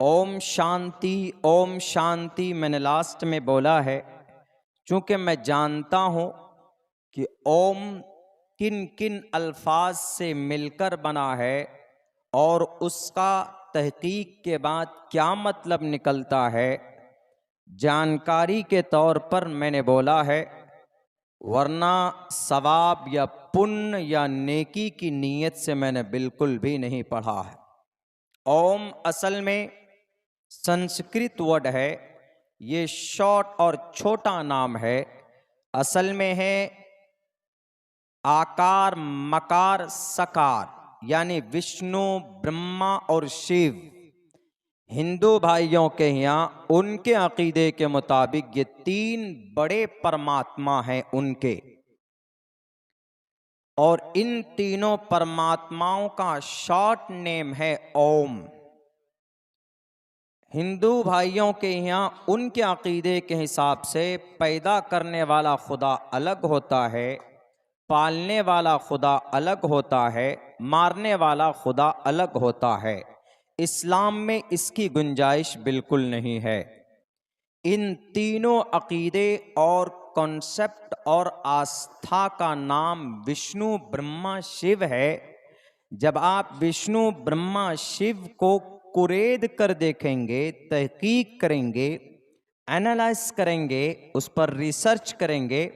ओम शांति मैंने लास्ट में बोला है, चूँकि मैं जानता हूँ कि ओम किन किन अल्फाज से मिलकर बना है और उसका तहकीक के बाद क्या मतलब निकलता है। जानकारी के तौर पर मैंने बोला है, वरना सवाब या पुण्य या नेकी की नीयत से मैंने बिल्कुल भी नहीं पढ़ा है। ओम असल में संस्कृत वर्ड है, ये शॉर्ट और छोटा नाम है। असल में है आकार मकार सकार, यानी विष्णु ब्रह्मा और शिव। हिंदू भाइयों के यहाँ उनके अकीदे के मुताबिक ये तीन बड़े परमात्मा हैं उनके, और इन तीनों परमात्माओं का शॉर्ट नेम है ओम। हिंदू भाइयों के यहाँ उनके अकीदे के हिसाब से पैदा करने वाला खुदा अलग होता है, पालने वाला खुदा अलग होता है, मारने वाला खुदा अलग होता है। इस्लाम में इसकी गुंजाइश बिल्कुल नहीं है। इन तीनों अकीदे और कॉन्सेप्ट और आस्था का नाम विष्णु ब्रह्मा शिव है। जब आप विष्णु ब्रह्मा शिव को कुरेद कर देखेंगे, तहकीक करेंगे, एनालाइज करेंगे, उस पर रिसर्च करेंगे,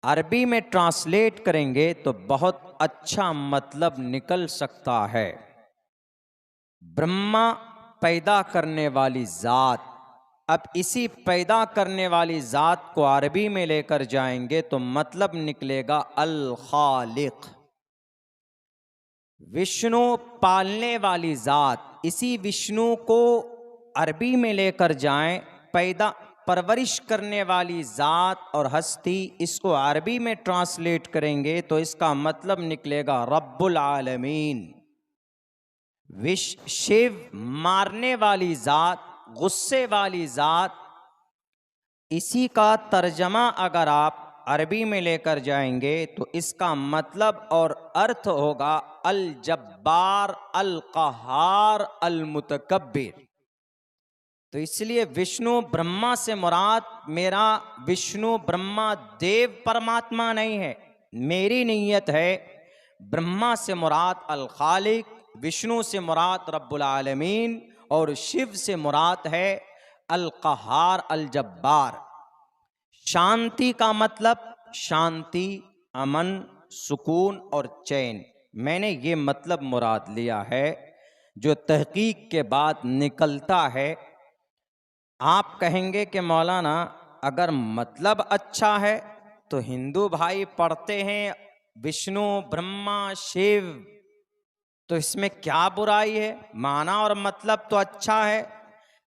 अरबी में ट्रांसलेट करेंगे तो बहुत अच्छा मतलब निकल सकता है। ब्रह्मा पैदा करने वाली जात। अब इसी पैदा करने वाली जात को अरबी में लेकर जाएंगे तो मतलब निकलेगा अल खालिक। विष्णु पालने वाली जात, इसी विष्णु को अरबी में लेकर जाएं, पैदा परवरिश करने वाली जात और हस्ती, इसको अरबी में ट्रांसलेट करेंगे तो इसका मतलब निकलेगा रब्बुल आलमीन। शिव मारने वाली जात, गुस्से वाली जात, इसी का तर्जमा अगर आप अरबी में लेकर जाएंगे तो इसका मतलब और अर्थ होगा अल जब्बार, अल कहार, अल मुतकब्बिर। तो इसलिए विष्णु ब्रह्मा से मुराद मेरा विष्णु ब्रह्मा देव परमात्मा नहीं है। मेरी नीयत है ब्रह्मा से मुराद अल खालिक, विष्णु से मुराद रब्बुल आलमीन और शिव से मुराद है अल कहार, अल जब्बार। शांति का मतलब शांति, अमन, सुकून और चैन। मैंने ये मतलब मुराद लिया है जो तहकीक के बाद निकलता है। आप कहेंगे कि मौलाना अगर मतलब अच्छा है तो हिंदू भाई पढ़ते हैं विष्णु ब्रह्मा शिव, तो इसमें क्या बुराई है? माना और मतलब तो अच्छा है,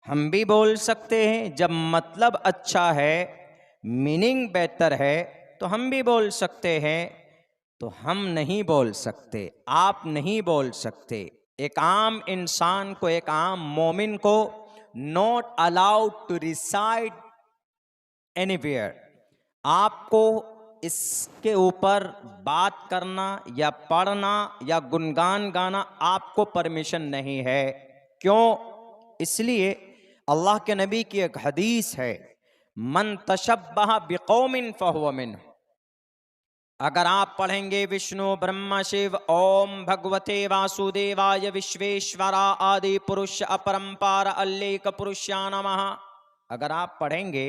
हम भी बोल सकते हैं। जब मतलब अच्छा है, मीनिंग बेहतर है, तो हम भी बोल सकते हैं। तो हम नहीं बोल सकते, आप नहीं बोल सकते। एक आम इंसान को, एक आम मोमिन को not allowed to reside anywhere. आपको इसके ऊपर बात करना या पढ़ना या गुणगान गाना आपको परमिशन नहीं है। क्यों? इसलिए अल्लाह के नबी की एक हदीस है, मन तशब्बह बिकौमिन फहुव मिन्हुम। अगर आप पढ़ेंगे विष्णु ब्रह्मा शिव ओम भगवते वासुदेवाय विश्वेश्वरा आदि पुरुष अपरंपार अल्लेक पुरुष्या नमः, अगर आप पढ़ेंगे,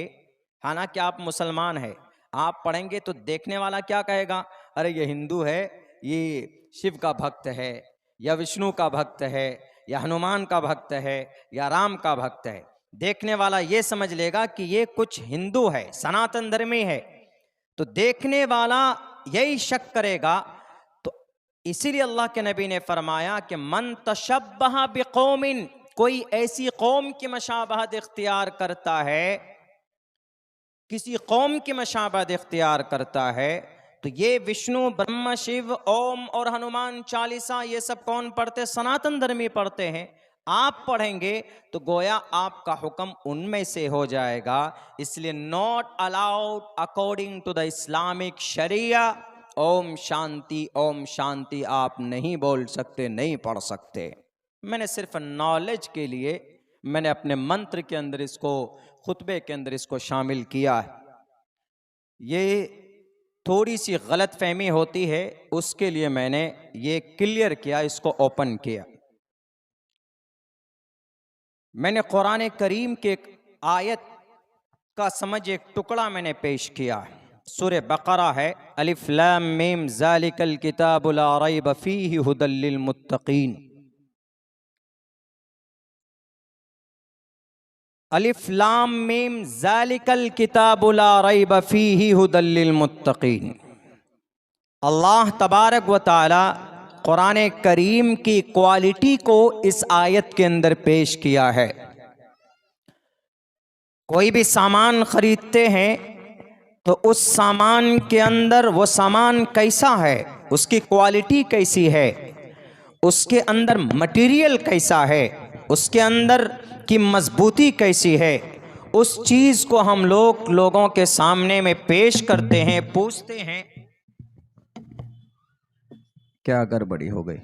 हालांकि आप मुसलमान हैं, आप पढ़ेंगे तो देखने वाला क्या कहेगा? अरे ये हिंदू है, ये शिव का भक्त है, या विष्णु का भक्त है, या हनुमान का भक्त है, या राम का भक्त है। देखने वाला ये समझ लेगा कि ये कुछ हिंदू है, सनातन धर्मी है। तो देखने वाला यही शक करेगा। तो इसीलिए अल्लाह के नबी ने फरमाया कि मन तशब्बह बिकौमिन, कोई ऐसी कौम की मशाबहत इख्तियार करता है, किसी कौम की मशाबहत इख्तियार करता है, तो ये विष्णु ब्रह्मा शिव ओम और हनुमान चालीसा ये सब कौन पढ़ते? सनातन धर्मी पढ़ते हैं। आप पढ़ेंगे तो गोया आपका हुक्म उनमें से हो जाएगा। इसलिए not allowed according to the Islamic sharia. ओम शांति आप नहीं बोल सकते, नहीं पढ़ सकते। मैंने सिर्फ नॉलेज के लिए मैंने अपने मंत्र के अंदर इसको, खुतबे के अंदर इसको शामिल किया है। ये थोड़ी सी गलत फहमी होती है, उसके लिए मैंने ये क्लियर किया, इसको ओपन किया। मैंने कुरान करीम के एक आयत का समझ एक टुकड़ा मैंने पेश किया है। सूरह बकरा है, अलिफ लाम मीम ज़ालिकल किताबु ला रैब फीहि हुदल लिल मुत्तकीन। अलिफ लाम मीम ज़ालिकल किताबु ला रैब फीहि हुदल लिल मुत्तकीन। अल्लाह तबारक व तआला कुरान करीम की क्वालिटी को इस आयत के अंदर पेश किया है। कोई भी सामान खरीदते हैं तो उस सामान के अंदर वो सामान कैसा है, उसकी क्वालिटी कैसी है, उसके अंदर मटेरियल कैसा है, उसके अंदर की मजबूती कैसी है, उस चीज़ को हम लोगों के सामने में पेश करते हैं, पूछते हैं। क्या गड़बड़ी हो गई?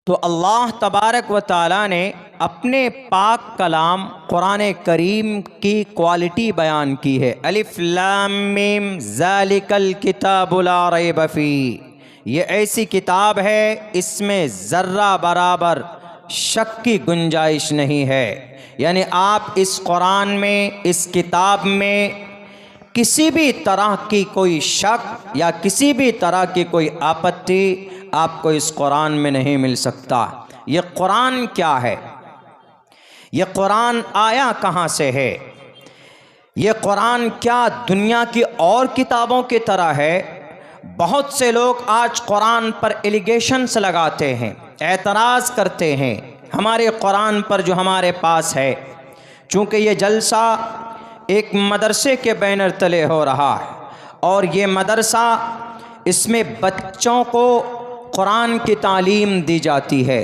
तो अल्लाह तबारक व तआला ने अपने पाक कलाम कुरान करीम की क्वालिटी बयान की है। अलिफ लाम मीम ज़ालिकल किताबु ला रैब फीह। ये ऐसी किताब है, इसमें ज़र्रा बराबर शक की गुंजाइश नहीं है। यानी आप इस कुरान में, इस किताब में किसी भी तरह की कोई शक या किसी भी तरह की कोई आपत्ति आपको इस कुरान में नहीं मिल सकता। ये कुरान क्या है? ये कुरान आया कहाँ से है? ये कुरान क्या दुनिया की और किताबों की तरह है? बहुत से लोग आज कुरान पर एलिगेशंस लगाते हैं, एतराज़ करते हैं हमारे कुरान पर जो हमारे पास है। चूँकि ये जलसा एक मदरसे के बैनर तले हो रहा है और ये मदरसा, इसमें बच्चों को कुरान की तालीम दी जाती है।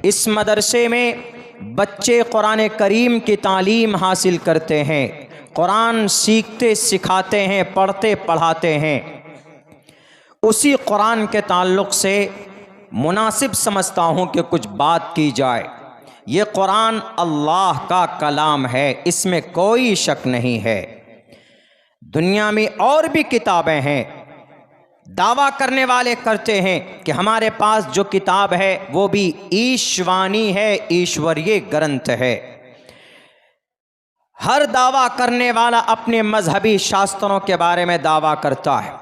इस मदरसे में बच्चे कुरान करीम की तालीम हासिल करते हैं, कुरान सीखते सिखाते हैं, पढ़ते पढ़ाते हैं। उसी कुरान के ताल्लुक़ से मुनासिब समझता हूँ कि कुछ बात की जाए। ये कुरान अल्लाह का कलाम है, इसमें कोई शक नहीं है। दुनिया में और भी किताबें हैं, दावा करने वाले करते हैं कि हमारे पास जो किताब है वो भी ईशवानी है, ईश्वरीय ग्रंथ है। हर दावा करने वाला अपने मजहबी शास्त्रों के बारे में दावा करता है।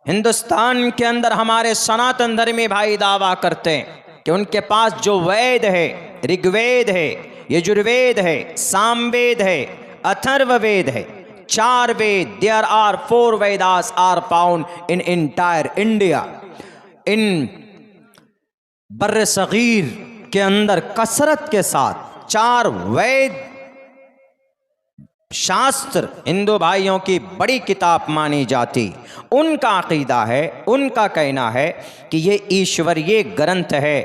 हिंदुस्तान के अंदर हमारे सनातन धर्मी भाई दावा करते हैं कि उनके पास जो वेद है, ऋग्वेद है, यजुर्वेद है, सामवेद है, अथर्ववेद है, 4 Veda, there are 4 Vedas are found in entire India. इन बर्र सगीर के अंदर कसरत के साथ 4 वेद शास्त्र हिंदू भाइयों की बड़ी किताब मानी जाती। उनका अकीदा है, उनका कहना है कि ये ईश्वरीय ग्रंथ है।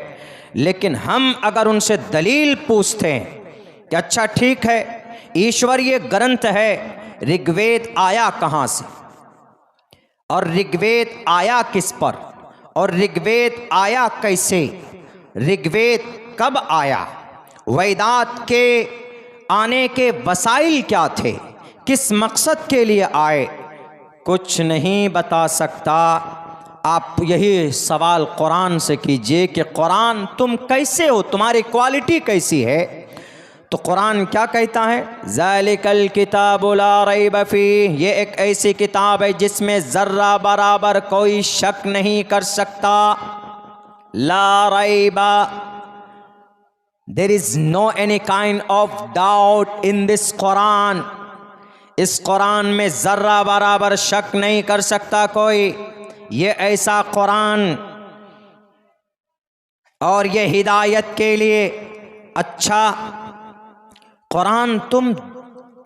लेकिन हम अगर उनसे दलील पूछते हैं कि अच्छा ठीक है, ईश्वरीय ग्रंथ है, ऋग्वेद आया कहाँ से और ऋग्वेद आया किस पर और ऋग्वेद आया कैसे, ऋग्वेद कब आया, वेदात के आने के वसाइल क्या थे, किस मकसद के लिए आए, कुछ नहीं बता सकता। आप यही सवाल कुरान से कीजिए कि कुरान तुम कैसे हो, तुम्हारी क्वालिटी कैसी है। तो कुरान क्या कहता है? ज़ालिकल किताबु ला रैब फीह। ये एक ऐसी किताब है जिसमें ज़र्रा बराबर कोई शक नहीं कर सकता। ला रैबा, there is no any kind of doubt in this Quran. इस कुरान में ज़र्रा बराबर शक नहीं कर सकता कोई। ये ऐसा कुरान और ये हिदायत के लिए अच्छा कुरान। तुम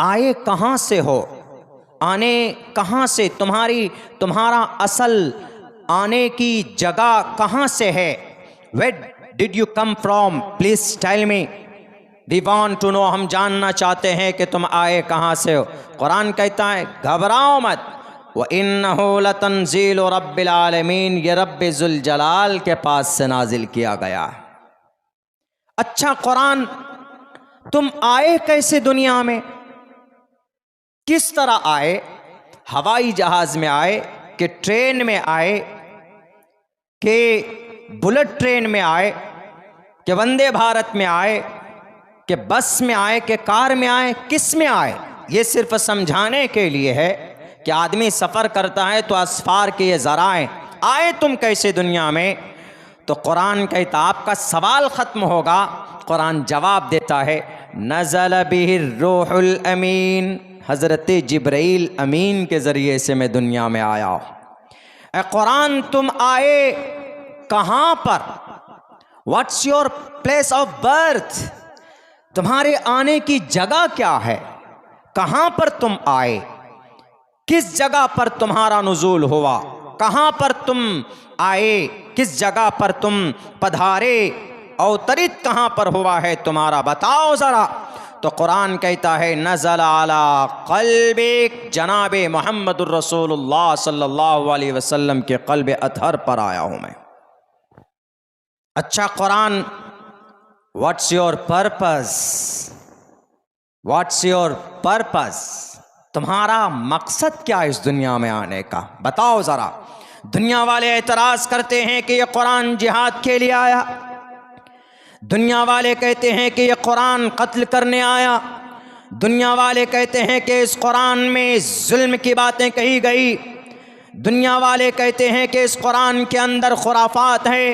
आए कहाँ से हो, आने कहाँ से, तुम्हारा असल आने की जगह कहाँ से है? Where did you come from, please tell me, we want to know. हम जानना चाहते हैं कि तुम आए कहाँ से हो। कुरान कहता है घबराओ मत, व इन्नहु लतंजीलु रब्बिल आलमीन, ये रब्बे जुल जलाल के पास से नाजिल किया गया। अच्छा, कुरान तुम आए कैसे दुनिया में, किस तरह आए? हवाई जहाज में आए कि ट्रेन में आए कि बुलेट ट्रेन में आए कि वंदे भारत में आए कि बस में आए कि कार में आए, किस में आए? ये सिर्फ समझाने के लिए है कि आदमी सफ़र करता है तो असफार के ये ज़राए, आए तुम कैसे दुनिया में? तो कुरान कहता आपका सवाल ख़त्म होगा। कुरान जवाब देता है नज़ल बिहिर रूहुल अमीन, हज़रत जिब्राइल अमीन के ज़रिए से मैं दुनिया में आया। ए कुरान तुम आए कहाँ पर? What's your place of birth? तुम्हारे आने की जगह क्या है? कहाँ पर तुम आए? किस जगह पर तुम्हारा नुज़ूल हुआ? कहाँ पर तुम आए? किस जगह पर तुम पधारे? अवतरित कहाँ पर हुआ है तुम्हारा, बताओ ज़रा। तो कुरान कहता है नज़ल अला क़ल्बिक, जनाबे मुहम्मदुर रसूलुल्लाह सल्लल्लाहु अलैहि वसल्लम के क़ल्ब अतहर पर आया हूँ मैं। अच्छा Quran, what's your purpose? What's your purpose? तुम्हारा मकसद क्या है इस दुनिया में आने का, बताओ ज़रा। दुनिया वाले एतराज़ करते हैं कि ये कुरान जिहाद के लिए आया, दुनिया वाले कहते हैं कि ये कुरान कत्ल करने आया, दुनिया वाले कहते हैं कि इस कुरान में जुल्म की बातें कही गई, दुनिया वाले कहते हैं कि इस कुरान के अंदर खुराफात है,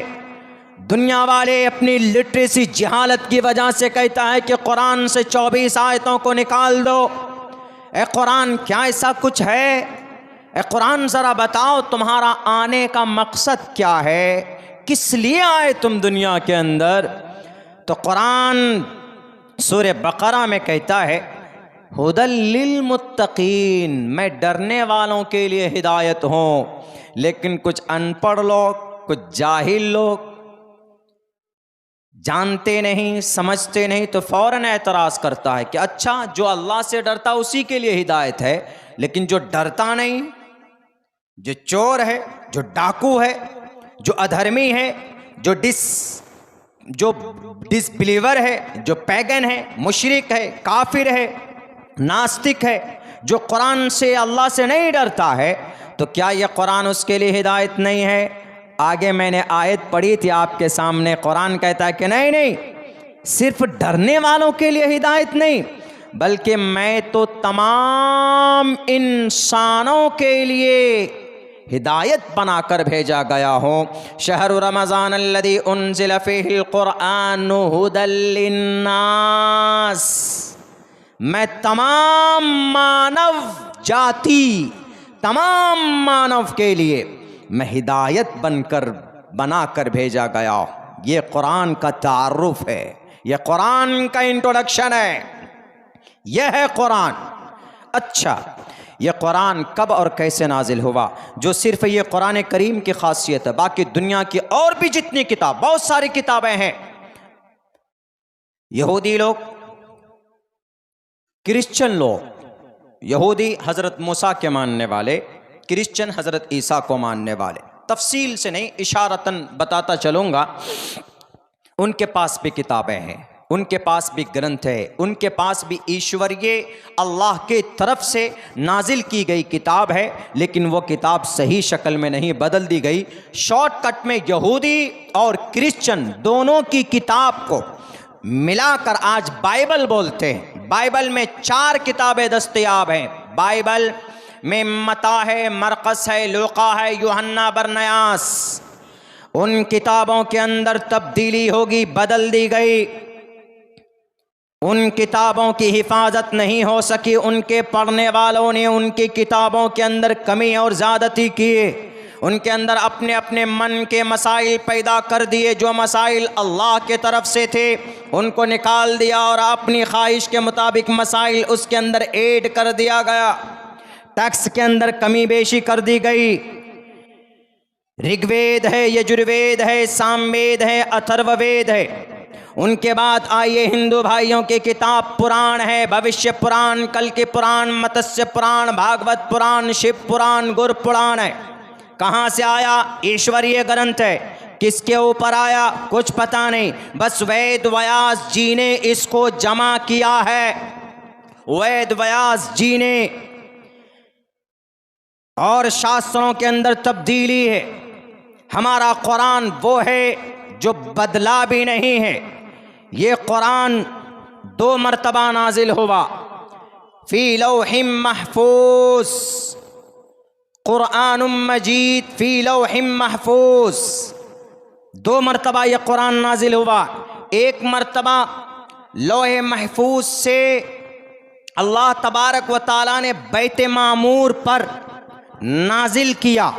दुनिया वाले अपनी लिटरेसी जहालत की वजह से कहता है कि कुरान से 24 आयतों को निकाल दो। ए कुरान, क्या ऐसा कुछ है? ए कुरान ज़रा बताओ तुम्हारा आने का मकसद क्या है, किस लिए आए तुम दुनिया के अंदर? तो कुरान सूरह बकरा में कहता है हुदल लिल मुत्तकीन, मैं डरने वालों के लिए हिदायत हूँ। लेकिन कुछ अनपढ़ लोग, कुछ जाहिल लोग, जानते नहीं समझते नहीं, तो फ़ौरन एतराज़ करता है कि अच्छा जो अल्लाह से डरता उसी के लिए हिदायत है, लेकिन जो डरता नहीं, जो चोर है, जो डाकू है, जो अधर्मी है, जो डिसबिलीवर है, जो पैगन है, मुशरिक है, काफिर है, नास्तिक है, जो कुरान से अल्लाह से नहीं डरता है, तो क्या यह कुरान उसके लिए हिदायत नहीं है? आगे मैंने आयत पढ़ी थी आपके सामने, कुरान कहता है कि नहीं नहीं, सिर्फ डरने वालों के लिए हिदायत नहीं, बल्कि मैं तो तमाम इंसानों के लिए हिदायत बनाकर भेजा गया हूँ। शहरु रमज़ान अल्लज़ी उन्ज़िल फ़ीहिल क़ुरआन हुदल लिन्नास, मैं तमाम मानव जाति, तमाम मानव के लिए मैं हिदायत बनाकर भेजा गया। ये कुरान का तारुफ है, यह कुरान का इंट्रोडक्शन है, यह है कुरान। अच्छा, यह कुरान कब और कैसे नाजिल हुआ? जो सिर्फ ये कुरान करीम की खासियत है, बाकी दुनिया की और भी जितनी किताब, बहुत सारी किताबें हैं। यहूदी लोग, क्रिश्चियन लोग, यहूदी हज़रत मूसा के मानने वाले, क्रिश्चियन हज़रत ईसा को मानने वाले, तफसील से नहीं इशारतन बताता चलूँगा, उनके पास भी किताबें हैं, उनके पास भी ग्रंथ है, उनके पास भी ईश्वरीय अल्लाह के तरफ से नाजिल की गई किताब है, लेकिन वो किताब सही शक्ल में नहीं, बदल दी गई। शॉर्टकट में यहूदी और क्रिश्चियन दोनों की किताब को मिलाकर आज बाइबल बोलते हैं। बाइबल में 4 किताबें दस्तयाब हैं। बाइबल में मता है, मरकस है, लूका है, यूहन्ना, बरनयास। उन किताबों के अंदर तब्दीली होगी, बदल दी गई। उन किताबों की हिफाजत नहीं हो सकी, उनके पढ़ने वालों ने उनकी किताबों के अंदर कमी और ज़्यादती किए, उनके अंदर अपने अपने मन के मसाइल पैदा कर दिए। जो मसाइल अल्लाह के तरफ से थे उनको निकाल दिया और अपनी ख्वाहिश के मुताबिक मसाइल उसके अंदर ऐड कर दिया गया। टैक्स के अंदर कमी बेशी कर दी गई। ऋग्वेद है, यजुर्वेद है, सामवेद है, अथर्ववेद है, उनके बाद आइए हिंदू भाइयों की किताब पुराण है, भविष्य पुराण, कल के पुराण, मत्स्य पुराण, भागवत पुराण, शिव पुराण, गुरु पुराण है। कहाँ से आया? ईश्वरीय ग्रंथ है। किसके ऊपर आया? कुछ पता नहीं, बस वेद व्यास जी ने इसको जमा किया है। वेद व्यास जी ने, और शास्त्रों के अंदर तब्दीली है। हमारा कुरान वो है जो बदला भी नहीं है। ये कुरान 2 मरतबा नाजिल हुआ। फी लौहिम महफूज, कुरानुम मजीद फी लौहिम महफूज। 2 मरतबा ये कुरान नाजिल हुआ। एक मरतबा लौहे महफूज से अल्लाह तबारक व ताला ने बैत मामूर पर नाजिल किया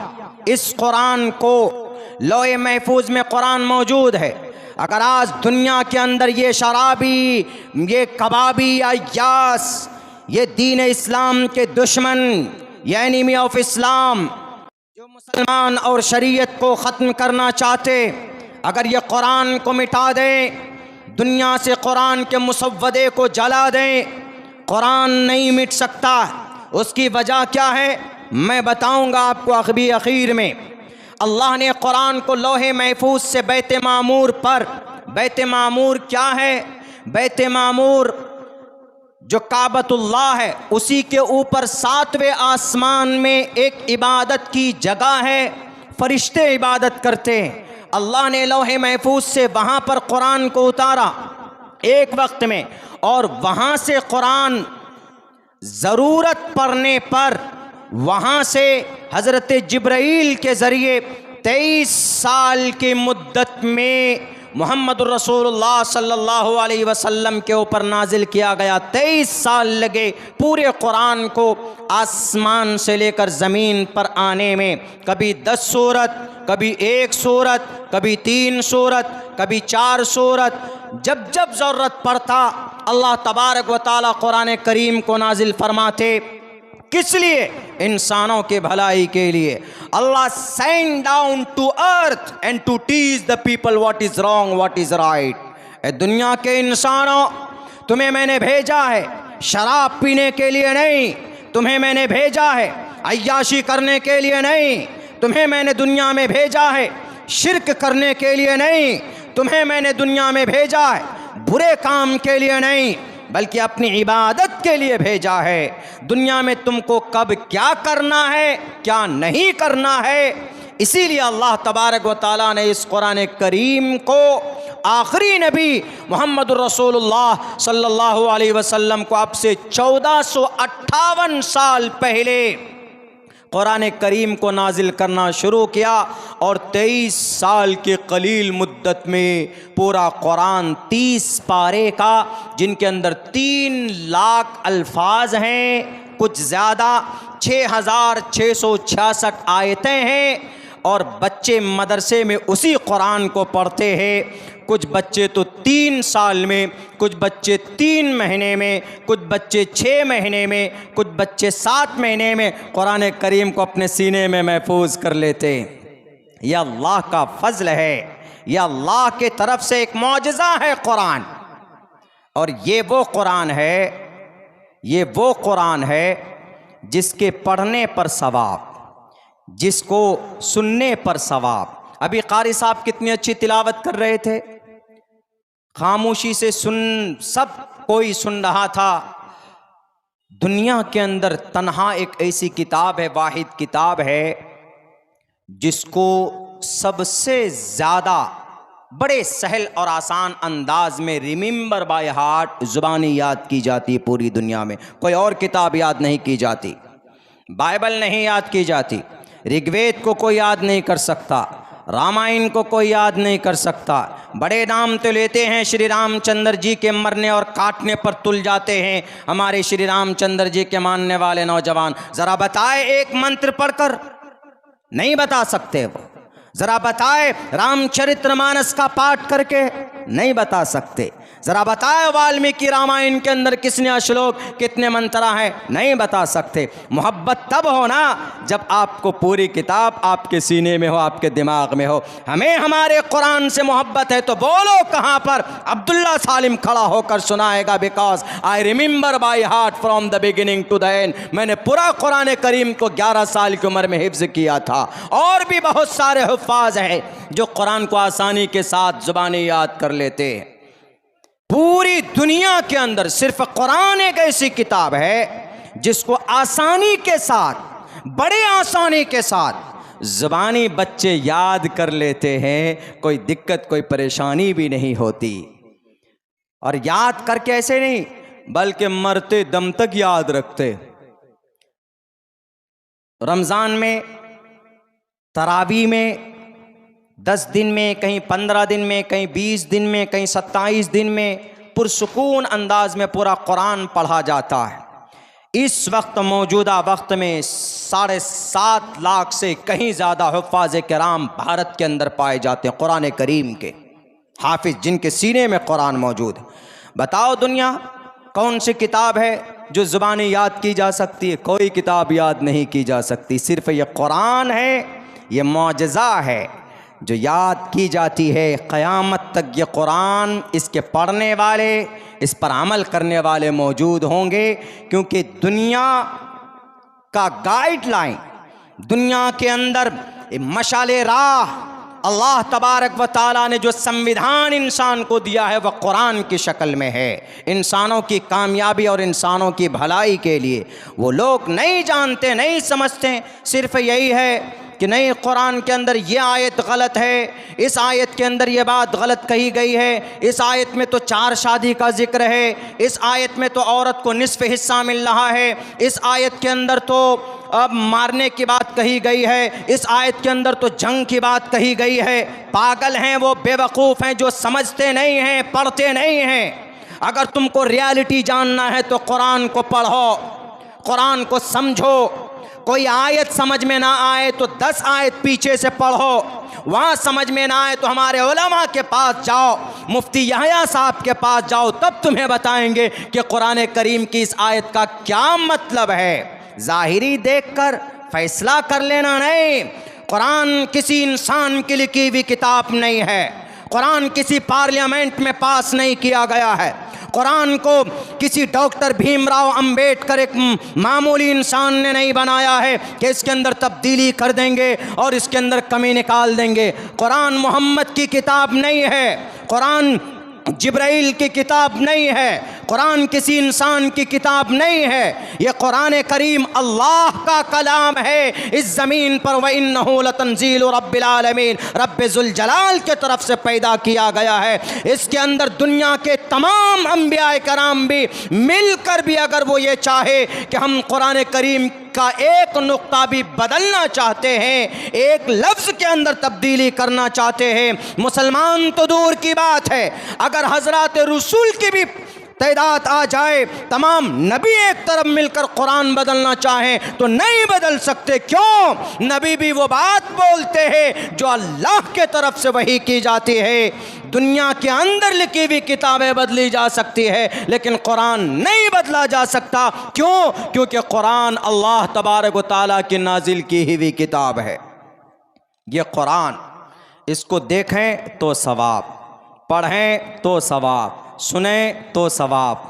इस कुरान को। लौहे महफूज में कुरान मौजूद है। अगर आज दुनिया के अंदर ये शराबी, ये कबाबी, अय्यास, ये दीन इस्लाम के दुश्मन, ये एनिमी ऑफ इस्लाम, जो मुसलमान और शरीयत को ख़त्म करना चाहते, अगर ये कुरान को मिटा दें, दुनिया से कुरान के मुसव्वदे को जला दें, कुरान नहीं मिट सकता। उसकी वजह क्या है मैं बताऊंगा आपको अखबी आखिर में। अल्लाह ने कुरान को लोहे महफूज से बैत मामूर पर, बैत मामूर क्या है? बैत मामूर जो काबतुल्लाह है, उसी के ऊपर 7वें आसमान में एक इबादत की जगह है, फरिश्ते इबादत करते हैं। अल्लाह ने लोहे महफूज से वहाँ पर कुरान को उतारा एक वक्त में, और वहाँ से कुरान ज़रूरत पड़ने पर वहाँ से हज़रत जिब्राईल के ज़रिए 23 साल की मुद्दत में मुहम्मदुर रसूलुल्लाह सल्लल्लाहु अलैहि वसल्लम के ऊपर नाजिल किया गया। 23 साल लगे पूरे कुरान को आसमान से लेकर ज़मीन पर आने में। कभी 10 सूरत, कभी 1 सूरत, कभी 3 सूरत, कभी 4 सूरत। जब जब ज़रूरत पड़ता अल्लाह तबारक व ताला कुरान करीम को नाजिल फरमाते। किस लिए? इंसानों के भलाई के लिए। Allah send down to earth and to teach the people what is wrong, what is right. ए दुनिया के इंसानों, तुम्हें मैंने भेजा है शराब पीने के लिए नहीं, तुम्हें मैंने भेजा है अय्याशी करने के लिए नहीं, तुम्हें मैंने दुनिया में भेजा है शिरक करने के लिए नहीं, तुम्हें मैंने दुनिया में भेजा है बुरे काम के लिए नहीं, बल्कि अपनी इबादत के लिए भेजा है। दुनिया में तुमको कब क्या करना है, क्या नहीं करना है, इसीलिए अल्लाह तबारक व ताला ने इस कुरान करीम को आखिरी नबी मुहम्मदुर रसूलुल्लाह सल्लल्लाहु अलैहि वसल्लम को अब से 1458 साल पहले कुरान करीम को नाजिल करना शुरू किया, और 23 साल के कलील मुद्दत में पूरा कुरान 30 पारे का, जिनके अंदर 3 लाख अल्फाज हैं, कुछ ज़्यादा 6666 आयतें हैं। और बच्चे मदरसे में उसी कुरान को पढ़ते हैं। कुछ बच्चे तो 3 साल में, कुछ बच्चे 3 महीने में, कुछ बच्चे 6 महीने में, कुछ बच्चे 7 महीने में कुरान करीम को अपने सीने में महफूज कर लेते। यह अल्लाह का फजल है, यह अल्लाह के तरफ से एक मौजज़ा है कुरान। और ये वो कुरान है, ये वो कुरान है जिसके पढ़ने पर सवाब, जिसको सुनने पर सवाब। अभी कारी साहब कितनी अच्छी तिलावत कर रहे थे, खामोशी से सुन, सब कोई सुन रहा था। दुनिया के अंदर तन्हा एक ऐसी किताब है, वाहिद किताब है, जिसको सबसे ज़्यादा बड़े सहल और आसान अंदाज में रिमेंबर बाय हार्ट ज़ुबानी याद की जाती है पूरी दुनिया में। कोई और किताब याद नहीं की जाती, बाइबल नहीं याद की जाती, ऋग्वेद को कोई याद नहीं कर सकता, रामायण को कोई याद नहीं कर सकता। बड़े नाम तो लेते हैं, श्री रामचंद्र जी के मरने और काटने पर तुल जाते हैं हमारे श्री रामचंद्र जी के मानने वाले नौजवान। ज़रा बताए एक मंत्र पढ़कर, नहीं बता सकते वो। ज़रा बताए रामचरितमानस का पाठ करके, नहीं बता सकते। जरा बताए वाल्मीकि रामायण के अंदर किसने श्लोक कितने मंत्रा है? नहीं बता सकते। मोहब्बत तब हो ना जब आपको पूरी किताब आपके सीने में हो, आपके दिमाग में हो। हमें हमारे कुरान से मोहब्बत है तो बोलो कहाँ पर? अब्दुल्ला सालिम खड़ा होकर सुनाएगा, because I remember by heart from the beginning to the end. मैंने पूरा कुरान करीम को 11 साल की उम्र में हिफ्ज किया था। और भी बहुत सारे हुफ्फाज हैं जो कुरान को आसानी के साथ जुबानी याद कर लेते हैं। पूरी दुनिया के अंदर सिर्फ कुरान एक ऐसी किताब है जिसको आसानी के साथ, बड़े आसानी के साथ ज़बानी बच्चे याद कर लेते हैं। कोई दिक्कत, कोई परेशानी भी नहीं होती। और याद करके ऐसे नहीं बल्कि मरते दम तक याद रखते। रमज़ान में, तरावी में 10 दिन में, कहीं 15 दिन में, कहीं 20 दिन में, कहीं 27 दिन में पुरसुकून अंदाज में पूरा कुरान पढ़ा जाता है। इस वक्त, मौजूदा वक्त में 7.5 लाख से कहीं ज़्यादा हुफ़्फ़ाज़ किराम भारत के अंदर पाए जाते हैं, कुरान करीम के हाफिज जिनके सीने में कुरान मौजूद है। बताओ दुनिया कौन सी किताब है जो ज़ुबानी याद की जा सकती है? कोई किताब याद नहीं की जा सकती। सिर्फ ये कुरान है, ये मौजज़ा है जो याद की जाती है। क़यामत तक ये कुरान, इसके पढ़ने वाले, इस पर अमल करने वाले मौजूद होंगे, क्योंकि दुनिया का गाइडलाइन, दुनिया के अंदर मशाले राह अल्लाह तबारक व ताला ने जो संविधान इंसान को दिया है वह कुरान की शक्ल में है, इंसानों की कामयाबी और इंसानों की भलाई के लिए। वो लोग नहीं जानते, नहीं समझते, सिर्फ यही है कि नहीं कुरान के अंदर ये आयत गलत है, इस आयत के अंदर ये बात गलत कही गई है, इस आयत में तो 4 शादी का जिक्र है, इस आयत में तो औरत को निस्फ़ हिस्सा मिल रहा है, इस आयत के अंदर तो अब मारने की बात कही गई है, इस आयत के अंदर तो जंग की बात कही गई है। पागल हैं वो, बेवकूफ़ हैं जो समझते नहीं हैं, पढ़ते नहीं हैं। अगर तुमको रियलिटी जानना है तो कुरान को पढ़ो, कुरान को समझो। कोई आयत समझ में ना आए तो 10 आयत पीछे से पढ़ो। वहाँ समझ में ना आए तो हमारे उलमा के पास जाओ, मुफ्ती यहया साहब के पास जाओ, तब तुम्हें बताएंगे कि कुरान करीम की इस आयत का क्या मतलब है। ज़ाहिरी देखकर फैसला कर लेना नहीं। कुरान किसी इंसान की लिखी हुई किताब नहीं है। कुरान किसी पार्लियामेंट में पास नहीं किया गया है। कुरान को किसी डॉक्टर भीमराव अंबेडकर एक मामूली इंसान ने नहीं बनाया है कि इसके अंदर तब्दीली कर देंगे और इसके अंदर कमी निकाल देंगे। कुरान मोहम्मद की किताब नहीं है, कुरान जिब्राइल की किताब नहीं है, कुरान किसी इंसान की किताब नहीं है। ये कुरान करीम अल्लाह का कलाम है इस ज़मीन पर। व इन्नहु लतंज़ीलु रब्बिल आलमीन, रब्बे ज़ुल जलाल के तरफ से पैदा किया गया है। इसके अंदर दुनिया के तमाम अंबिया कराम भी मिलकर भी अगर वो ये चाहे कि हम कुरान करीम का एक नुक्ता भी बदलना चाहते हैं, एक लफ्ज़ के अंदर तब्दीली करना चाहते हैं, मुसलमान तो दूर की बात है, अगर हज़रात रसूल की भी तादाद आ जाए, तमाम नबी एक तरफ मिलकर कुरान बदलना चाहें तो नहीं बदल सकते। क्यों? नबी भी वो बात बोलते हैं जो अल्लाह के तरफ से वही की जाती है। दुनिया के अंदर लिखी हुई किताबें बदली जा सकती है लेकिन कुरान नहीं बदला जा सकता। क्यों? क्योंकि कुरान अल्लाह तबारक व तआला की नाजिल की हुई किताब है। ये कुरान, इसको देखें तो सवाब, पढ़ें तो सवाब, सुने तो सवाब।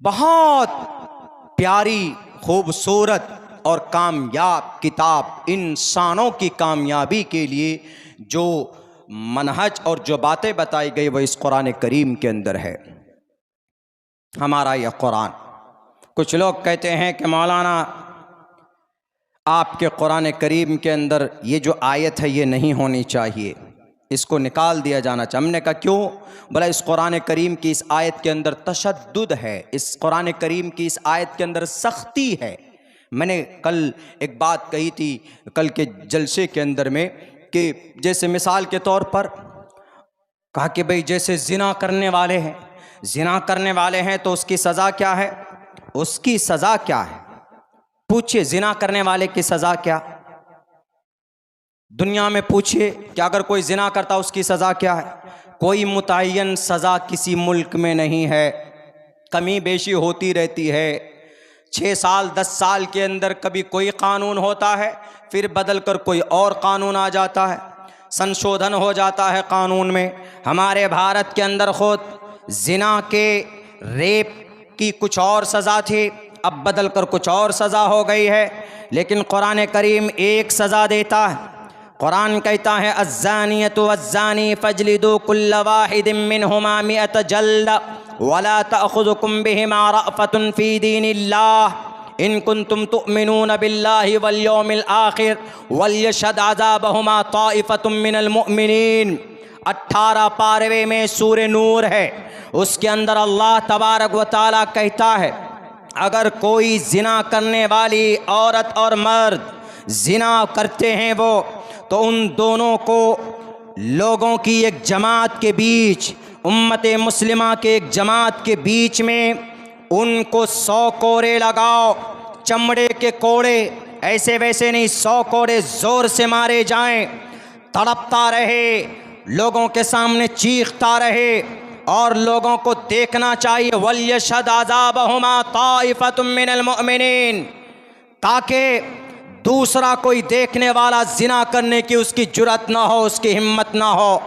बहुत प्यारी, खूबसूरत और कामयाब किताब, इंसानों की कामयाबी के लिए जो मनहज और जो बातें बताई गई वह इस कुरान करीम के अंदर है। हमारा यह कुरान, कुछ लोग कहते हैं कि मौलाना आपके कुरान करीम के अंदर ये जो आयत है ये नहीं होनी चाहिए, इसको निकाल दिया जाना चाहिए। हमने कहा क्यों? बोला इस कुरान करीम की इस आयत के अंदर तशद्दुद है, इस कुरान करीम की इस आयत के अंदर सख्ती है। मैंने कल एक बात कही थी कल के जलसे के अंदर में कि जैसे मिसाल के तौर पर कहा कि भाई जैसे जिना करने वाले हैं, जिना करने वाले हैं तो उसकी सज़ा क्या है? उसकी सज़ा क्या है? पूछिए जिना करने वाले की सज़ा क्या? दुनिया में पूछिए कि अगर कोई जिना करता उसकी सज़ा क्या है? कोई मुतय्यन सज़ा किसी मुल्क में नहीं है, कमी बेशी होती रहती है। 6 साल 10 साल के अंदर कभी कोई कानून होता है, फिर बदल कर कोई और कानून आ जाता है, संशोधन हो जाता है कानून में। हमारे भारत के अंदर खुद जिना के, रेप की कुछ और सज़ा थी, अब बदल कर कुछ और सज़ा हो गई है। लेकिन कुरान करीम एक सज़ा देता है। कुरान कहता है अज़्ज़ानियतु वज़्ज़ानी फ़ज्लिदू कुल्ल वाहिदिम मिनहुमा मिअत जल्द वला तअख़ुज़ुकुम बिहिमा रअफ़तुन फ़ी दीनिल्लाह इन कुंतुम तुअमिनून बिल्लाहि वल यौमिल आखिर वलयशहद अज़ाबहुमा ताइफ़तुम मिनल मुअमिनीन। 18 पारवे में सूरे नूर है, उसके अंदर अल्लाह तबारक व तआला कहता है अगर कोई जिना करने वाली औरत और मर्द जिना करते हैं वो, तो उन दोनों को लोगों की एक जमात के बीच, उम्मत मुस्लिमा के एक जमात के बीच में उनको 100 कोड़े लगाओ, चमड़े के कोड़े, ऐसे वैसे नहीं, 100 कोड़े ज़ोर से मारे जाएं, तड़पता रहे, लोगों के सामने चीखता रहे और लोगों को देखना चाहिए वलयशहद अज़ाबहुमा ताइफ़तुम मिनल मुअमिनीन, ताकि दूसरा कोई देखने वाला जिना करने की उसकी जुर्रत ना हो, उसकी हिम्मत ना हो।